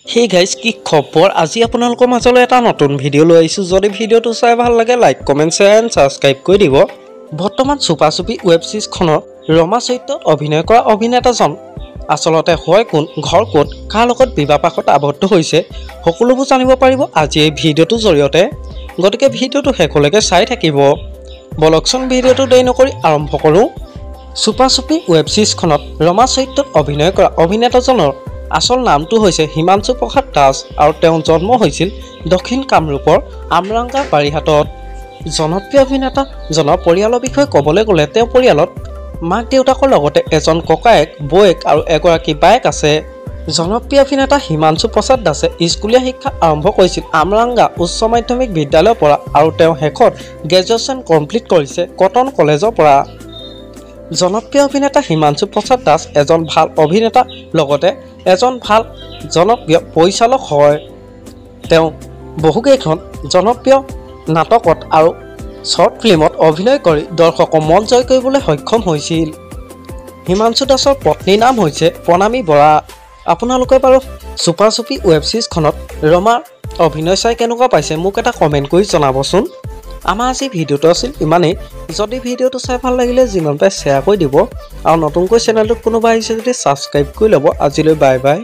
Hey guys, কি খবৰ আজি আপোনালোকৰ মাজলৈ এটা নতুন ভিডিও লৈ আহিছো যদি ভিডিওটো চাই ভাল লাগে like comment share and subscribe কৰি দিব বৰ্তমান সুপাছুপি ওয়েব সিৰিজ খনৰ ৰমা চৰিত্ৰত অভিনয় কৰা অভিনেতাজন আসলতে হয় কোন ঘৰ ক'ত কাৰ লগত বিবাহপাশত আবদ্ধ হৈছে সকলোবোৰ জানিব পাৰিব আজি এই ভিডিওটোৰ জৰিয়তে গতিকে ভিডিওটো শেষলৈকে চাই থাকিব বলকচোন ভিডিওটো দেৰি নকৰি আৰম্ভ কৰো সুপাছুপি ওয়েব সিৰিজ খনত ৰমা চৰিত্ৰত অভিনয় কৰা অভিনেতাজনৰ আসল নামটো হৈছে হিমাংশু প্ৰসাদ দাস আৰু তেওঁ জন্ম হৈছিল দক্ষিণ কামৰূপৰ আমৰাংগা বাৰিহাটত জনপ্ৰিয় অভিনেতা জনৰ পৰিয়ালৰ বিষয়ে ক'বলৈ গ'লে তেওঁ পৰিয়ালত মাক দেউতাকৰ লগতে এজন ককায়েক বৌয়েক আৰু এগৰাকী বায়েক আছে জনপ্ৰিয় অভিনেতা হিমাংশু প্ৰসাদ দাসে স্কুলীয়া শিক্ষা আৰম্ভ কৰিছিল আমৰাংগা উচ্চ মাধ্যমিক বিদ্যালয়ৰ পৰা আৰু তেওঁ শেষত গ্ৰেজুৱেশ্যন কমপ্লিট কৰিছে কটন কলেজৰ পৰা জনপ্ৰিয় অভিনেতা হিমাংশু প্ৰসাদ দাস এজন ভাল অভিনেতা লগতে এজন ভাল জনপ্ৰিয় পৰিচালক হয় তেওঁ বহুকেইখন জনপ্ৰিয় নাটকত আৰু শৰ্ট ফিল্মত অভিনয় কৰি দৰ্শকৰ মন জয় কৰিবলৈ সক্ষম হৈছিল হিমাংশু দাসৰ পত্নীৰ নাম হৈছে প্ৰণামী বৰা আপোনালোকে বাৰু সুপাছুপি ওয়েব সিৰিজখনত ৰমাৰ অভিনয় চাই কেনেকুৱা পাইছে মোক এটা কমেন্ট কৰি জনাবচোন আমাৰ আজি ভিডিওটো আছিল ইমানেই যদি ভিডিওটো চাই ভাল লাগিলে যিমান পাৰে শ্বেয়াৰ কৰি দিব আৰু নতুনকৈ চেনেলটোত কোনোবা আহিছে যদি সাবস্ক্ৰাইব কৰি ল'ব আজিলৈ বাই বাই